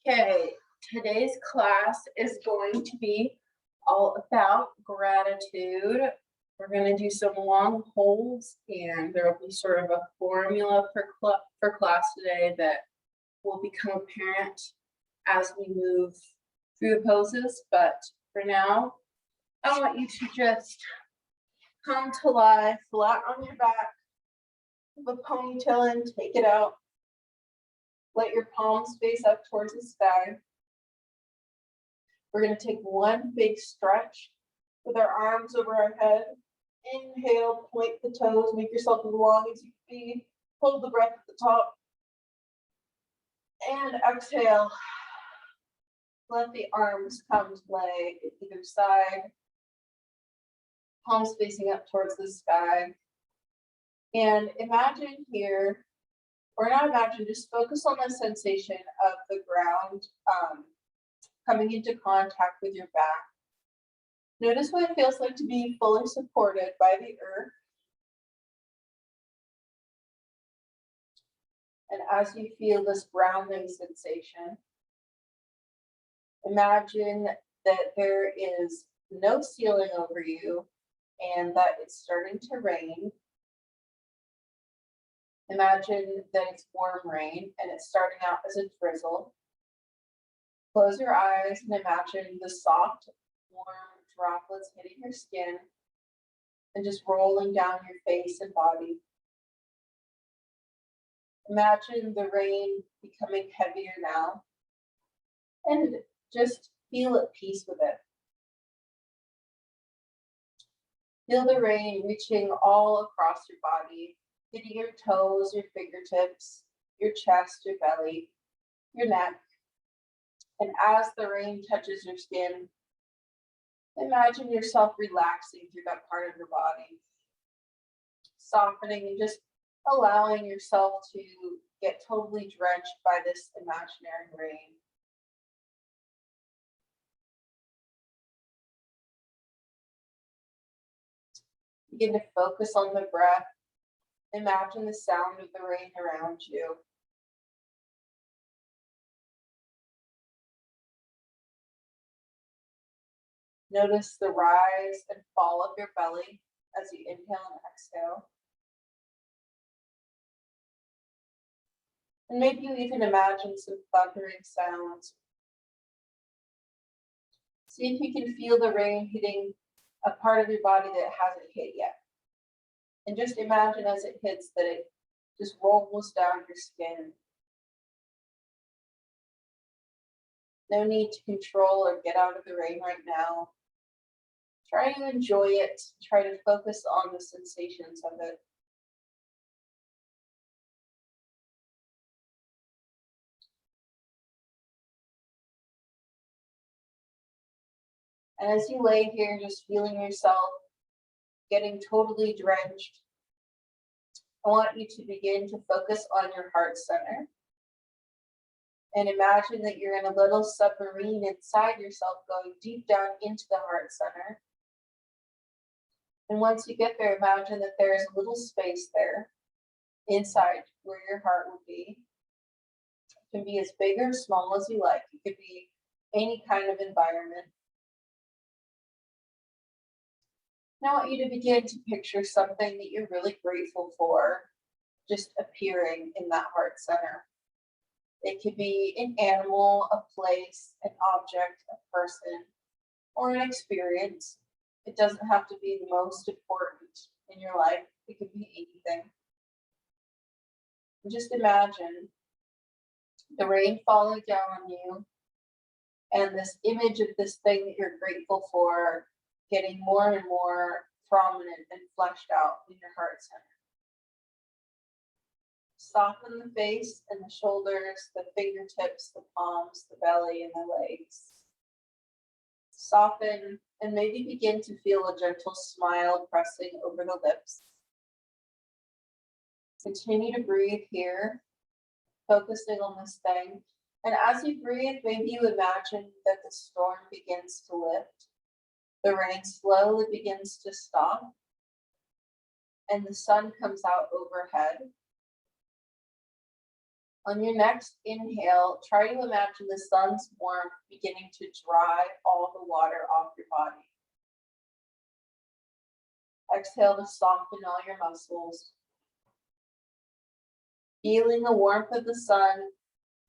Okay, today's class is going to be all about gratitude. We're going to do some long holds, and there will be sort of a formula for class today that will become apparent as we move through the poses. But for now, I want you to just come to lie flat on your back with a ponytail in, take it out. Let your palms face up towards the sky. We're going to take one big stretch with our arms over our head. Inhale, point the toes, make yourself as long as you can be. Hold the breath at the top. And exhale. Let the arms come to lay at either side. Palms facing up towards the sky. And imagine here, or not imagine, just focus on the sensation of the ground coming into contact with your back. Notice what it feels like to be fully supported by the earth. And as you feel this grounding sensation, imagine that there is no ceiling over you and that it's starting to rain. Imagine that it's warm rain and it's starting out as a drizzle. Close your eyes and imagine the soft, warm droplets hitting your skin and just rolling down your face and body. Imagine the rain becoming heavier now and just feel at peace with it. Feel the rain reaching all across your body, hitting your toes, your fingertips, your chest, your belly, your neck. And as the rain touches your skin, imagine yourself relaxing through that part of your body, softening and just allowing yourself to get totally drenched by this imaginary rain. Begin to focus on the breath. Imagine the sound of the rain around you. Notice the rise and fall of your belly as you inhale and exhale. And maybe you even imagine some thundering sounds. See if you can feel the rain hitting a part of your body that hasn't hit yet. And just imagine as it hits that it just rolls down your skin. No need to control or get out of the rain right now. Try to enjoy it. Try to focus on the sensations of it. And as you lay here, just feeling yourself getting totally drenched, I want you to begin to focus on your heart center. And imagine that you're in a little submarine inside yourself going deep down into the heart center. And once you get there, imagine that there is a little space there inside where your heart would be. It can be as big or small as you like. It could be any kind of environment. Now I want you to begin to picture something that you're really grateful for just appearing in that heart center. It could be an animal, a place, an object, a person, or an experience. It doesn't have to be the most important in your life. It could be anything. And just imagine the rain falling down on you and this image of this thing that you're grateful for getting more and more prominent and fleshed out in your heart center. Soften the face and the shoulders, the fingertips, the palms, the belly, and the legs. Soften and maybe begin to feel a gentle smile pressing over the lips. Continue to breathe here, focusing on this thing. And as you breathe, maybe you imagine that the storm begins to lift. The rain slowly begins to stop, and the sun comes out overhead. On your next inhale, try to imagine the sun's warmth beginning to dry all the water off your body. Exhale to soften all your muscles. Feeling the warmth of the sun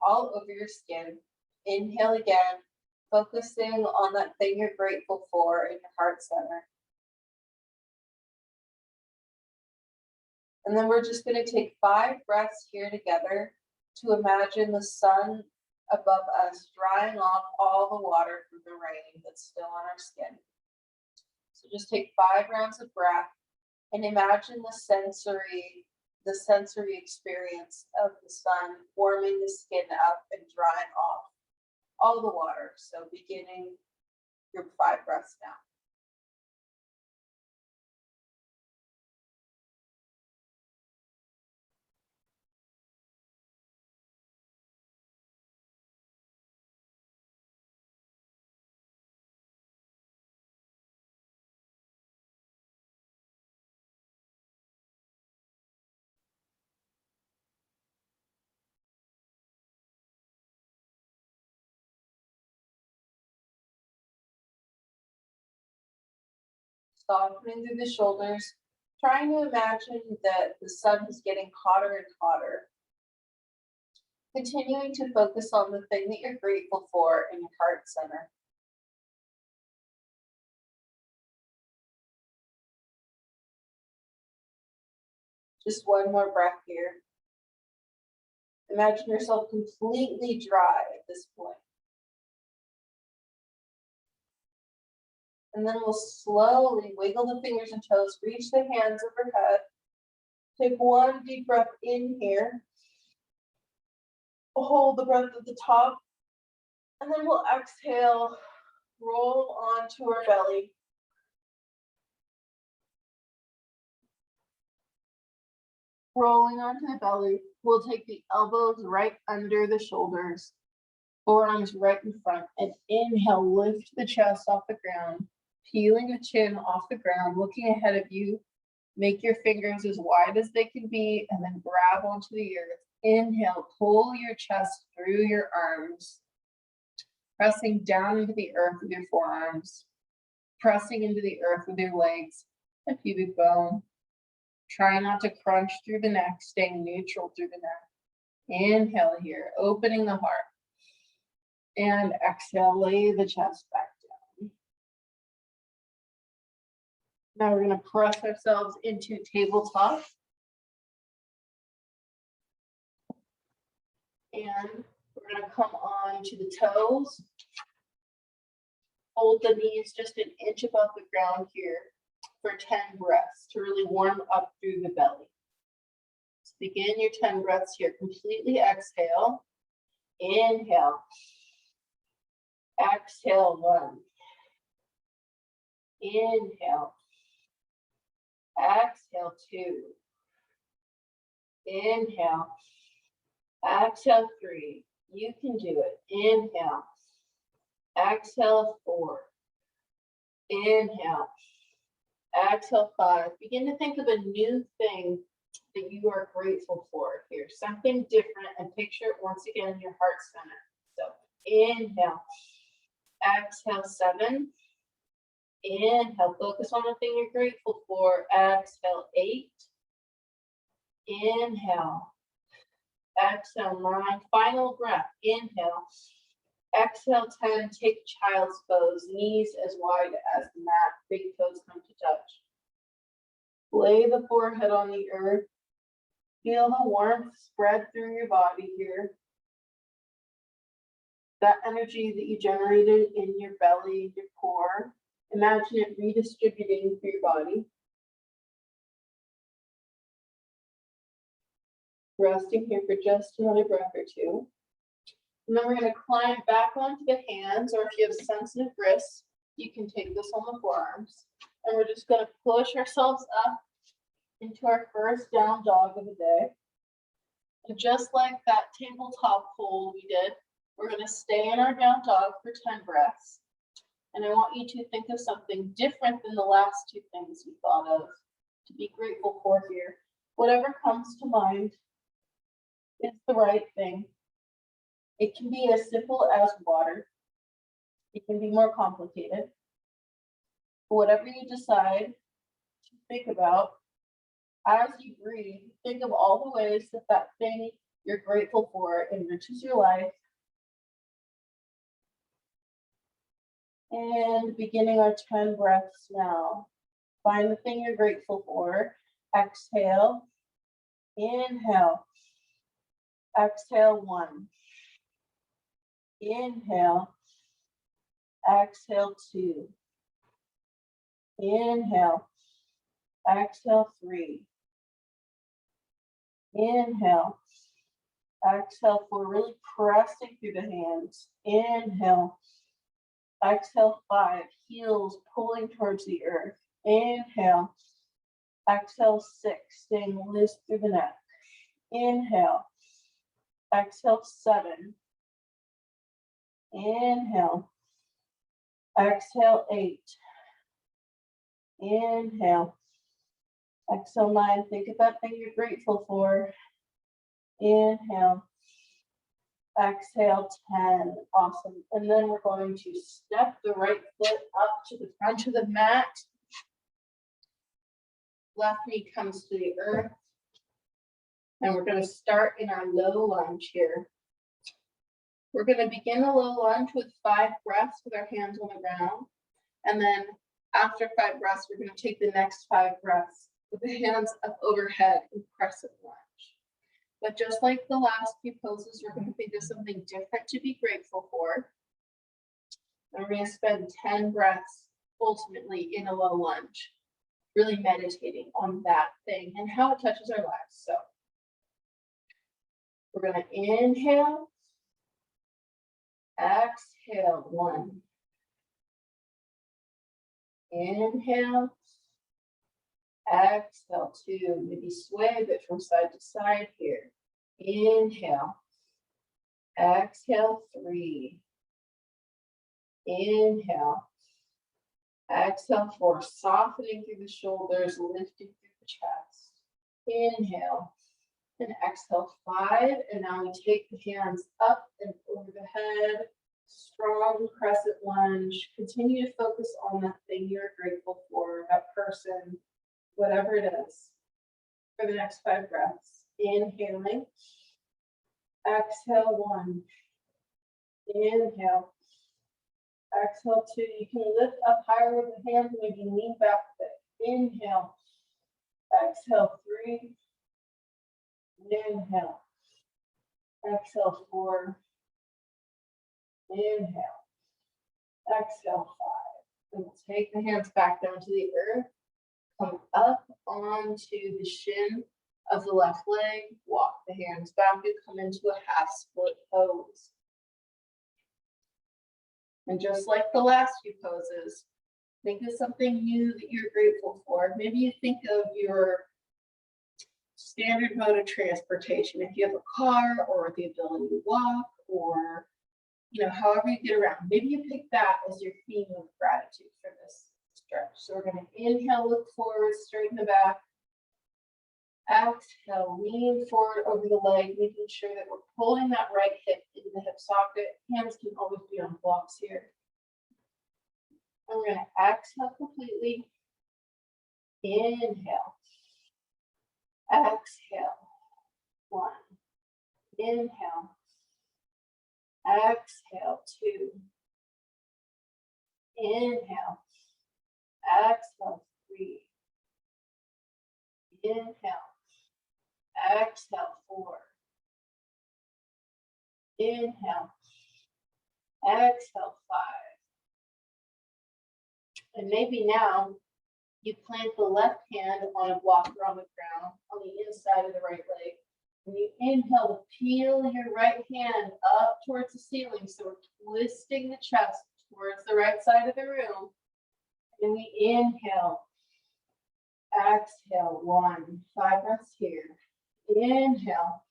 all over your skin. Inhale again, focusing on that thing you're grateful for in your heart center. And then we're just going to take 5 breaths here together to imagine the sun above us drying off all the water from the rain that's still on our skin. So just take 5 rounds of breath and imagine the sensory experience of the sun warming the skin up and drying off all the water. So beginning your 5 breaths now. Softening through the shoulders, trying to imagine that the sun is getting hotter and hotter. Continuing to focus on the thing that you're grateful for in your heart center. Just one more breath here. Imagine yourself completely dry at this point. And then we'll slowly wiggle the fingers and toes, reach the hands overhead. Take one deep breath in here. Hold the breath at the top. And then we'll exhale, roll onto our belly. Rolling onto the belly, we'll take the elbows right under the shoulders, forearms right in front, and inhale, lift the chest off the ground, peeling the chin off the ground, looking ahead of you. Make your fingers as wide as they can be, and then grab onto the earth. Inhale, pull your chest through your arms, pressing down into the earth with your forearms, pressing into the earth with your legs and pubic bone. Try not to crunch through the neck, staying neutral through the neck. Inhale here, opening the heart. And exhale, lay the chest back down. Now we're going to press ourselves into tabletop. And we're going to come on to the toes. Hold the knees just an inch above the ground here for 10 breaths to really warm up through the belly. So begin your 10 breaths here. Completely exhale. Inhale. Exhale 1. Inhale. Exhale 2. Inhale. Exhale 3. You can do it. Inhale. Exhale 4. Inhale. Exhale 5. Begin to think of a new thing that you are grateful for here. Something different, and picture it once again in your heart center. So inhale. Exhale 7. Inhale. Focus on the thing you're grateful for. Exhale 8. Inhale. Exhale 9. Final breath. Inhale. Exhale 10. Take child's pose. Knees as wide as the mat. Big toes come to touch. Lay the forehead on the earth. Feel the warmth spread through your body here. That energy that you generated in your belly, your core, imagine it redistributing through your body. Resting here for just another breath or two. And then we're going to climb back onto the hands, or if you have sensitive wrists, you can take this on the forearms. And we're just going to push ourselves up into our first down dog of the day. And just like that tabletop hold we did, we're going to stay in our down dog for 10 breaths. And I want you to think of something different than the last 2 things you thought of to be grateful for here. Whatever comes to mind. is the right thing. It can be as simple as water. It can be more complicated. Whatever you decide to think about, as you breathe, think of all the ways that that thing you're grateful for enriches your life. And beginning our 10 breaths now. Find the thing you're grateful for. Exhale. Inhale. Exhale 1. Inhale. Exhale 2. Inhale. Exhale 3. Inhale. Exhale 4. Really pressing through the hands. Inhale. Exhale 5. Heels pulling towards the earth. Inhale. Exhale 6. Staying loose through the neck. Inhale. Exhale 7. Inhale. Exhale 8. Inhale. Exhale 9. Think of that thing you're grateful for. Inhale. Exhale 10. Awesome. And then we're going to step the right foot up to the front of the mat. Left knee comes to the earth. And we're going to start in our low lunge here. We're going to begin a low lunge with 5 breaths with our hands on the ground. And then after 5 breaths, we're going to take the next 5 breaths with the hands up overhead in crescent lunge. But just like the last few poses, we're going to think of something different to be grateful for. And we're going to spend 10 breaths ultimately in a low lunge, really meditating on that thing and how it touches our lives. So we're going to inhale, exhale 1. Inhale, exhale 2. Maybe sway a bit from side to side here. Inhale, exhale 3. Inhale, exhale 4. Softening through the shoulders, lifting through the chest. Inhale and exhale 5. And now we take the hands up and over the head. Strong crescent lunge. Continue to focus on that thing you're grateful for, that person, whatever it is, for the next 5 breaths. Inhaling. Exhale 1. Inhale. Exhale 2. You can lift up higher with the hands, maybe lean back a bit. Inhale. Exhale 3. Inhale. Exhale 4. Inhale. Exhale 5. And we'll take the hands back down to the earth. Come up onto the shin of the left leg. Walk the hands back and come into a half split pose. And just like the last few poses, think of something new that you're grateful for. Maybe you think of your standard mode of transportation. If you have a car or the ability to walk or however you get around. Maybe you pick that as your theme of gratitude for this stretch. So we're going to inhale, look forward, straighten the back. Exhale, lean forward over the leg, making sure that we're pulling that right hip into the hip socket. Hands can always be on blocks here. And we're going to exhale completely. Inhale. Exhale. 1. Inhale. Exhale 2. Inhale. Exhale 3. Inhale. Exhale 4. Inhale. Exhale 5. And maybe now you plant the left hand on a block or on the ground on the inside of the right leg. And you inhale to peel your right hand up towards the ceiling. So we're twisting the chest towards the right side of the room. And we inhale. Exhale 1. 5 breaths here. Inhale.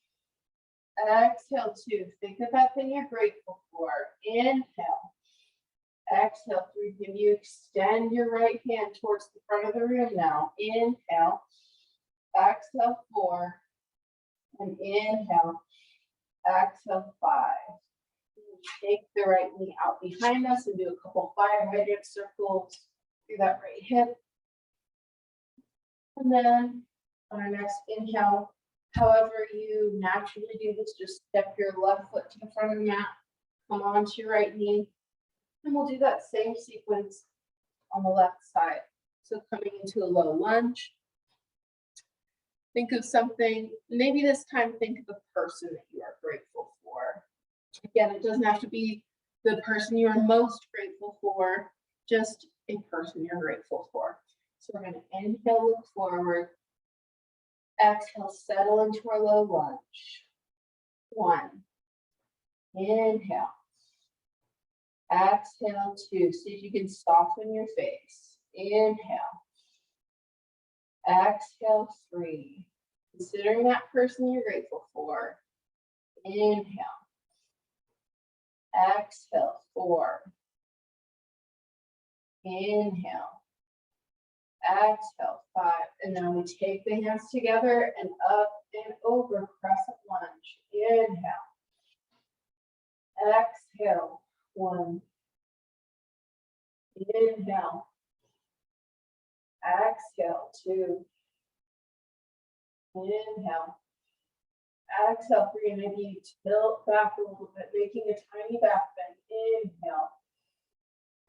Exhale 2. Think of that thing you're grateful for. Inhale. Exhale 3. Can you extend your right hand towards the front of the room now? Inhale. Exhale 4. And inhale. Exhale, 5. Take the right knee out behind us and do a couple fire hydrant circles through that right hip. And then on our next inhale, however you naturally do this, just step your left foot to the front of the mat, come onto your right knee, and we'll do that same sequence on the left side. So coming into a low lunge. Think of something, maybe this time think of a person that you are grateful for. Again, it doesn't have to be the person you are most grateful for, just a person you're grateful for. So we're going to inhale, look forward. Exhale, settle into our low lunge. 1. Inhale. Exhale, 2. See if you can soften your face. Inhale. Exhale, 3. Considering that person you're grateful for. Inhale. Exhale, 4. Inhale. Exhale, 5. And then we take the hands together and up and over, crescent lunge. Inhale. Exhale, 1. Inhale. Exhale, 2. Inhale. Exhale, 3. And maybe you tilt back a little bit, making a tiny back bend. Inhale.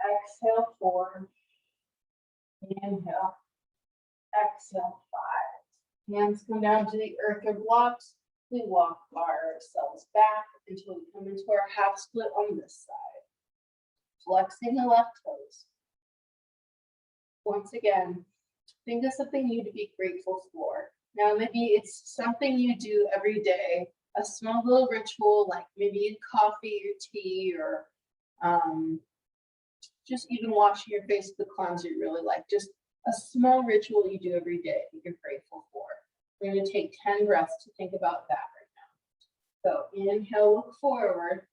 Exhale, 4. Inhale. Exhale, 5. Hands come down to the earth or blocks. We walk ourselves back until we come into our half split on this side. Flexing the left toes. Once again, think of something you to be grateful for. Now, maybe it's something you do every day, a small little ritual, like maybe coffee or tea, or just even washing your face with the cleanser you really like. Just a small ritual you do every day that you're grateful for. We're going to take 10 breaths to think about that right now. So inhale, look forward.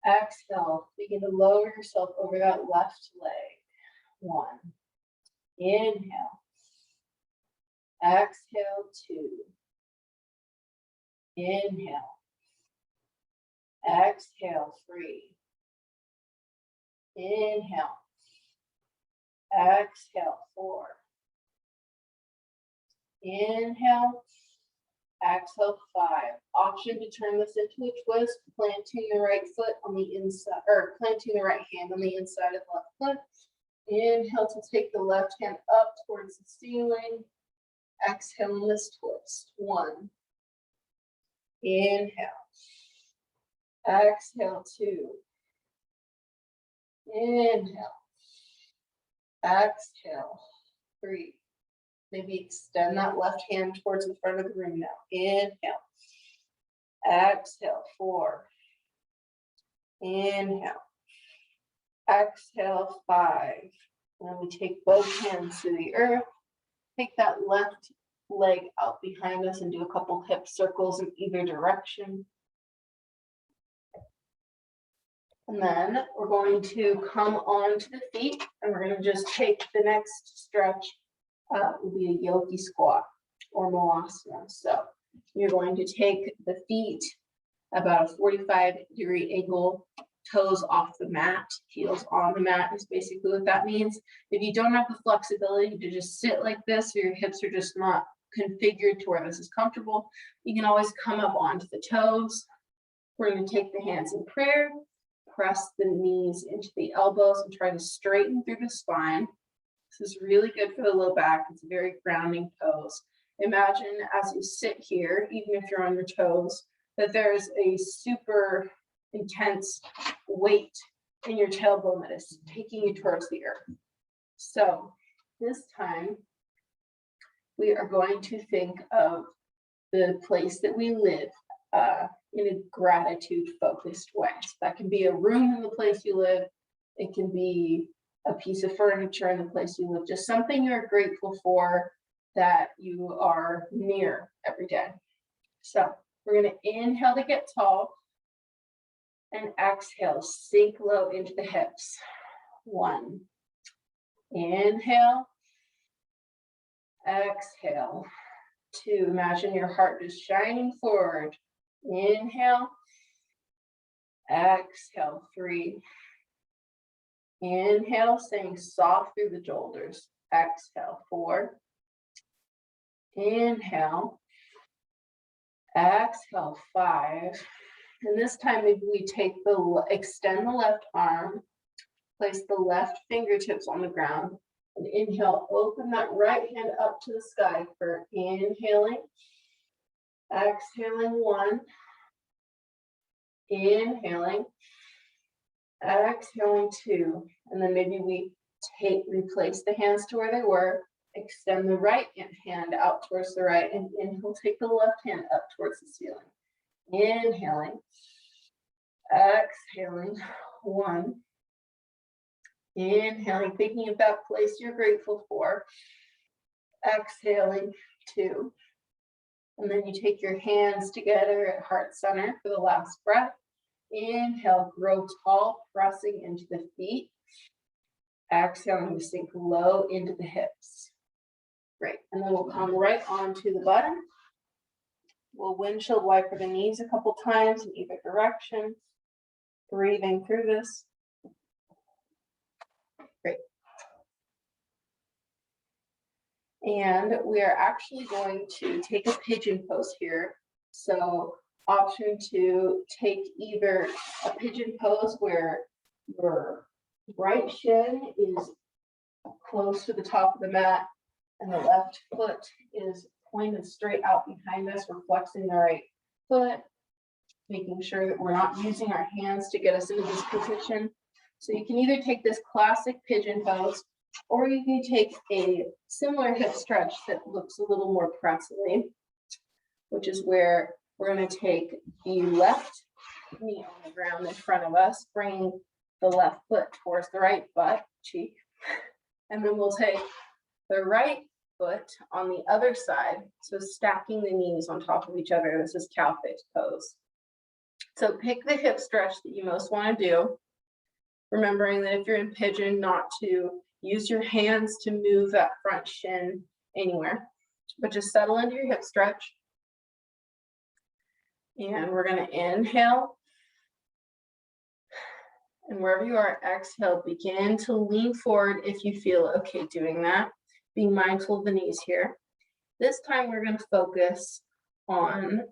Exhale, begin to lower yourself over that left leg. 1. Inhale. Exhale, 2. Inhale. Exhale, 3. Inhale. Exhale, 4. Inhale. Exhale, 5. Option to turn this into a twist, planting the right foot on the inside, or planting the right hand on the inside of the left foot. Inhale to take the left hand up towards the ceiling. Exhale in this twist. 1. Inhale. Exhale, 2. Inhale. Exhale, 3. Maybe extend that left hand towards the front of the room now. Inhale. Exhale, 4. Inhale. Exhale, 5. And then we take both hands to the earth. Take that left leg out behind us and do a couple hip circles in either direction. And then we're going to come onto the feet, and we're going to just take the next stretch. Will be a yogi squat or malasana. So you're going to take the feet about a 45-degree angle, toes off the mat, heels on the mat is basically what that means. If you don't have the flexibility to just sit like this, or your hips are just not configured to where this is comfortable, you can always come up onto the toes. We're going to take the hands in prayer, press the knees into the elbows, and try to straighten through the spine. This is really good for the low back. It's a very grounding pose. Imagine as you sit here, even if you're on your toes, that there's a super intense weight in your tailbone that is taking you towards the earth. So this time, we are going to think of the place that we live in a gratitude-focused way. So that can be a room in the place you live. It can be a piece of furniture in the place you live, just something you're grateful for that you are near every day. So we're going to inhale to get tall and exhale, sink low into the hips. 1. Inhale. Exhale. 2. Imagine your heart just shining forward. Inhale. Exhale, 3. Inhale, staying soft through the shoulders. Exhale, 4. Inhale. Exhale, 5. And this time, maybe we extend the left arm, place the left fingertips on the ground, and inhale, open that right hand up to the sky for inhaling. Exhaling, 1. Inhaling. Exhaling, 2. And then maybe we replace the hands to where they were, extend the right hand out towards the right, and inhale, take the left hand up towards the ceiling. Inhaling. Exhaling, 1. Inhaling, thinking of that place you're grateful for. Exhaling, 2. And then you take your hands together at heart center for the last breath. Inhale, grow tall, pressing into the feet. Exhaling to sink low into the hips. Great. And then we'll come right onto the button. We'll windshield wiper the knees a couple times in either direction. Breathing through this. Great. And we are actually going to take a pigeon pose here. So option 2, take either a pigeon pose where your right shin is close to the top of the mat and the left foot is pointed straight out behind us. We're flexing the right foot, making sure that we're not using our hands to get us into this position. So you can either take this classic pigeon pose, or you can take a similar hip stretch that looks a little more pressly, which is where we're going to take the left knee on the ground in front of us, bringing the left foot towards the right butt cheek. And then we'll take the right foot on the other side, so stacking the knees on top of each other. This is cow face pose. So pick the hip stretch that you most want to do, remembering that if you're in pigeon, not to use your hands to move that front shin anywhere, but just settle into your hip stretch. And we're going to inhale. And wherever you are, exhale, begin to lean forward if you feel okay doing that. Be mindful of the knees here. This time we're going to focus on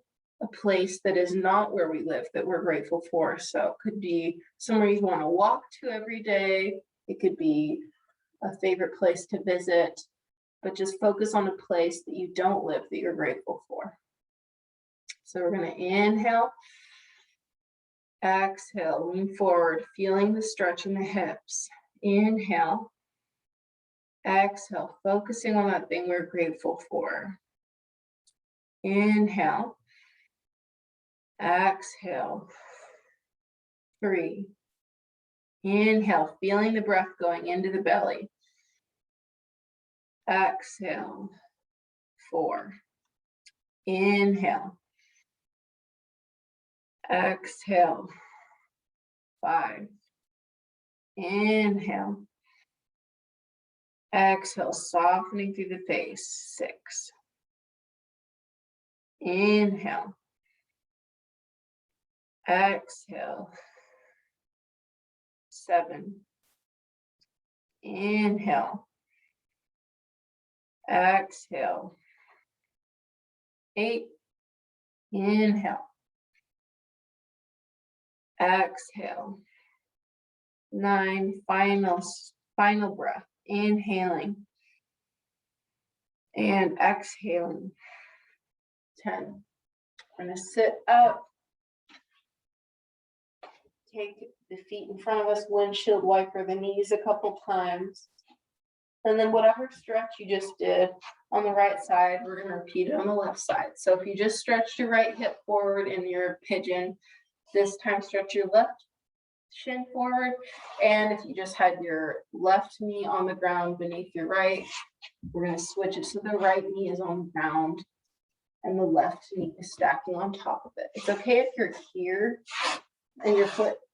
a place that is not where we live that we're grateful for. So it could be somewhere you want to walk to every day. It could be a favorite place to visit, but just focus on a place that you don't live that you're grateful for. So we're going to inhale. Exhale, lean forward, feeling the stretch in the hips. Inhale. Exhale, focusing on that thing we're grateful for. Inhale. Exhale. 3. Inhale, feeling the breath going into the belly. Exhale. 4. Inhale. Exhale. 5. Inhale. Exhale, softening through the face. 6. Inhale. Exhale. 7. Inhale. Exhale. 8. Inhale. Exhale. 9. Final breath. Inhaling and exhaling. 10. I'm going to sit up. Take the feet in front of us, windshield wiper the knees a couple times. And then whatever stretch you just did on the right side, we're going to repeat it on the left side. So if you just stretched your right hip forward in your pigeon, this time stretch your left shin forward. And if you just had your left knee on the ground beneath your right, we're going to switch it so the right knee is on the ground and the left knee is stacking on top of it. It's okay if you're here and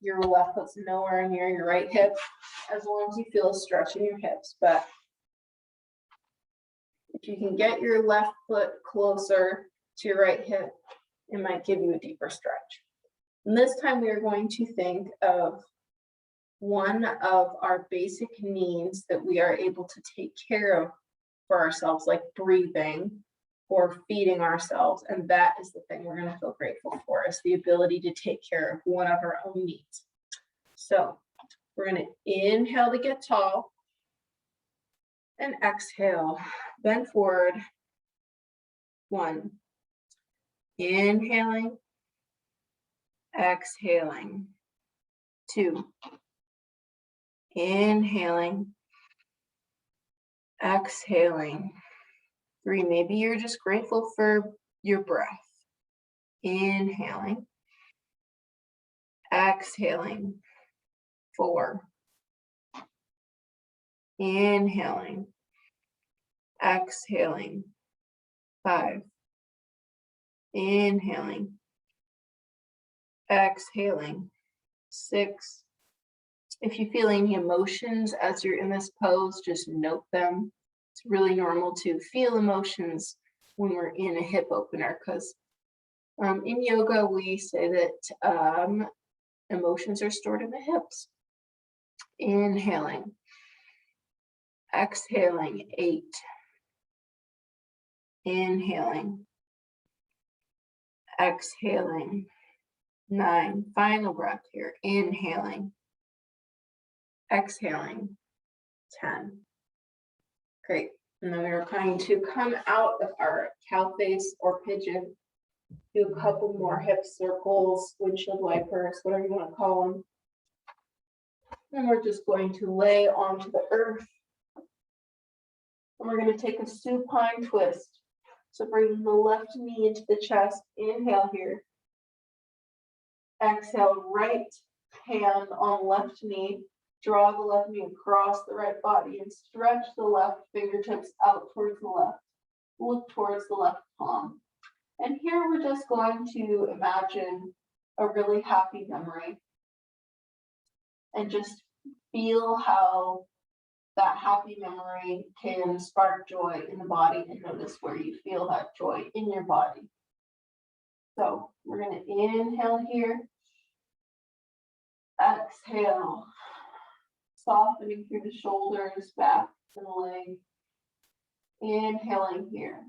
your left foot's nowhere near your right hip, as long as you feel a stretch in your hips. But if you can get your left foot closer to your right hip, It might give you a deeper stretch. And this time we are going to think of one of our basic needs that we are able to take care of for ourselves, like breathing or feeding ourselves. And that is the thing we're going to feel grateful for, is the ability to take care of one of our own needs. So we're going to inhale to get tall and exhale, bend forward. 1, inhaling, exhaling. 2, inhaling, exhaling. 3, maybe you're just grateful for your breath. Inhaling, exhaling. 4, inhaling, exhaling. 5, inhaling, exhaling. 6, if you feel any emotions as you're in this pose, just note them. It's really normal to feel emotions when we're in a hip opener, because in yoga we say that emotions are stored in the hips. Inhaling, exhaling. 8, inhaling, exhaling. 9, final breath here. Inhaling, exhaling. 10. Great. And then we are going to come out of our cow face or pigeon, do a couple more hip circles, windshield wipers, whatever you want to call them. And we're just going to lay onto the earth. And we're going to take a supine twist. So bring the left knee into the chest. Inhale here. Exhale, right hand on left knee. Draw the left knee across the right body and stretch the left fingertips out towards the left. Look towards the left palm. And here we're just going to imagine a really happy memory and just feel how that happy memory can spark joy in the body, and notice where you feel that joy in your body. So we're going to inhale here. Exhale. Softening through the shoulders, back to the leg. Inhaling here.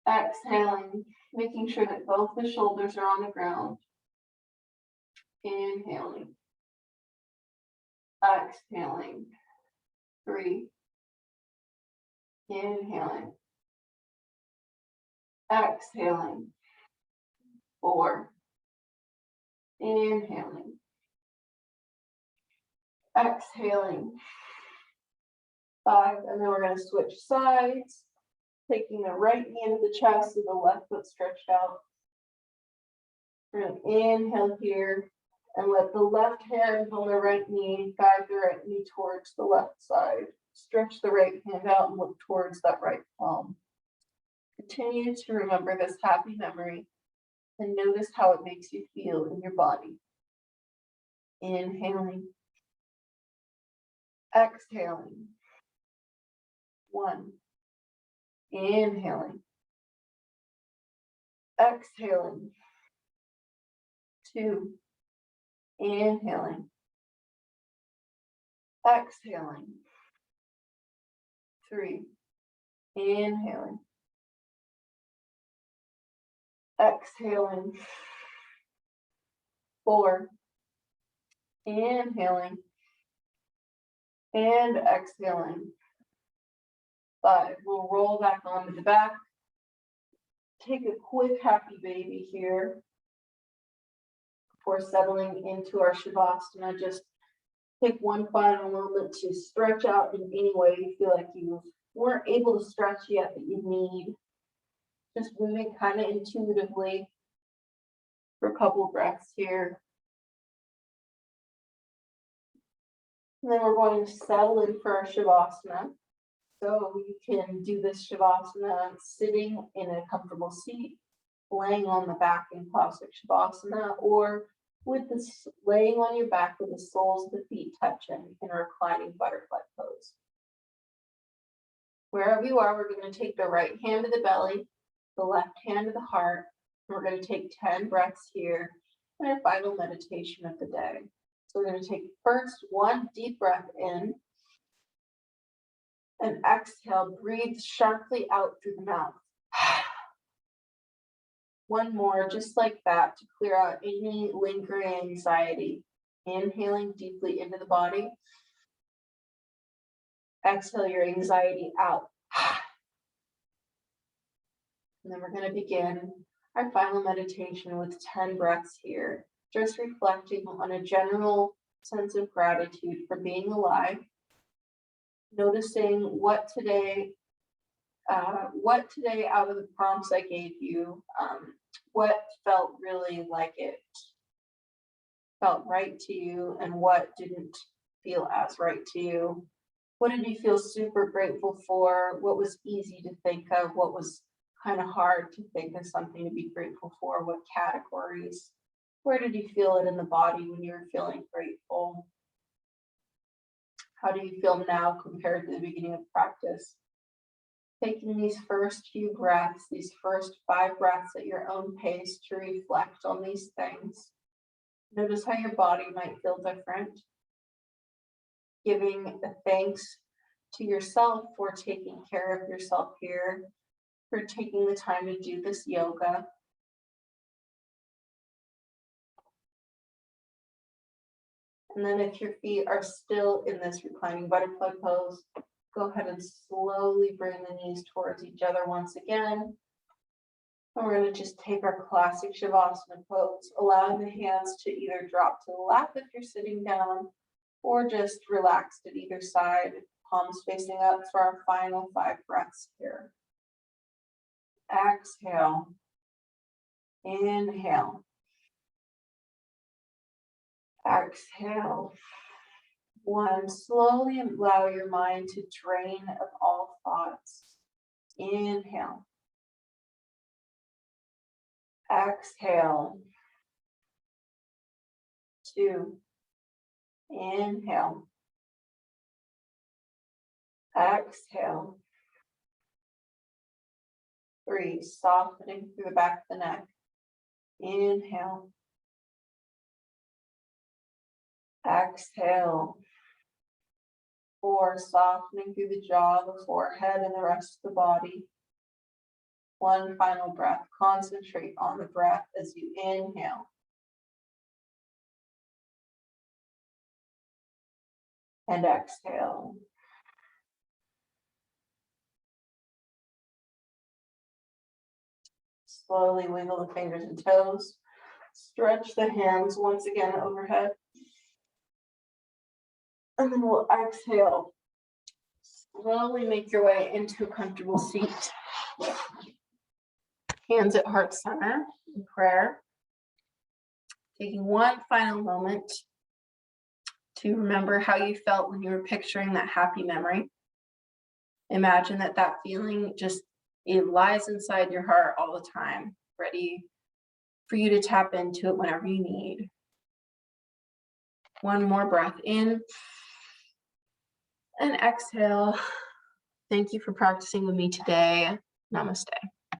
Exhaling, making sure that both the shoulders are on the ground. Inhaling. Exhaling. 3. Inhaling. Exhaling. 4. Inhaling. Exhaling. 5, and then we're going to switch sides, taking the right knee into the chest with the left foot stretched out. We're going to inhale here and let the left hand on the right knee guide the right knee towards the left side. Stretch the right hand out and look towards that right palm. Continue to remember this happy memory and notice how it makes you feel in your body. Inhaling. Exhaling. 1. Inhaling. Exhaling. 2. Inhaling. Exhaling. 3. Inhaling. Exhaling. 4. Inhaling. And exhaling. 5. We'll roll back onto the back. Take a quick happy baby here before settling into our Shavasana. Just take one final moment to stretch out in any way you feel like you weren't able to stretch yet that you need. Just moving kind of intuitively for a couple of breaths here. And then we're going to settle in for our Shavasana. So you can do this Shavasana sitting in a comfortable seat, laying on the back in classic Shavasana, or with this laying on your back with the soles of the feet touching in a reclining butterfly pose. Wherever you are, we're going to take the right hand to the belly, the left hand to the heart, We're going to take 10 breaths here in our final meditation of the day. So we're going to take first one deep breath in and exhale. Breathe sharply out through the mouth. One more, just like that, to clear out any lingering anxiety. Inhaling deeply into the body. Exhale your anxiety out. And then we're going to begin our final meditation with 10 breaths here, just reflecting on a general sense of gratitude for being alive, noticing what today out of the prompts I gave you, what felt really like it felt right to you and what didn't feel as right to you. What did you feel super grateful for? What was easy to think of? What was kind of hard to think of something to be grateful for? What categories? Where did you feel it in the body when you were feeling grateful? How do you feel now compared to the beginning of practice? Taking these first few breaths, these first 5 breaths at your own pace to reflect on these things. Notice how your body might feel different. Giving a thanks to yourself for taking care of yourself here, for taking the time to do this yoga. And then if your feet are still in this reclining butterfly pose, go ahead and slowly bring the knees towards each other once again. And we're going to just take our classic Shavasana pose, allowing the hands to either drop to the lap if you're sitting down, or just relaxed at either side, palms facing up for our final 5 breaths here. Exhale. Inhale. Exhale. 1, slowly allow your mind to drain of all thoughts. Inhale. Exhale. 2. Inhale. Exhale. 3, softening through the back of the neck. Inhale. Exhale. 4, softening through the jaw, the forehead, and the rest of the body. 1 final breath. Concentrate on the breath as you inhale. And exhale. Slowly wiggle the fingers and toes. Stretch the hands once again overhead. And then we'll exhale. Slowly make your way into a comfortable seat. Hands at heart center in prayer. Taking one final moment to remember how you felt when you were picturing that happy memory. Imagine that feeling it lies inside your heart all the time, ready for you to tap into it whenever you need. 1 more breath in and exhale. Thank you for practicing with me today. Namaste.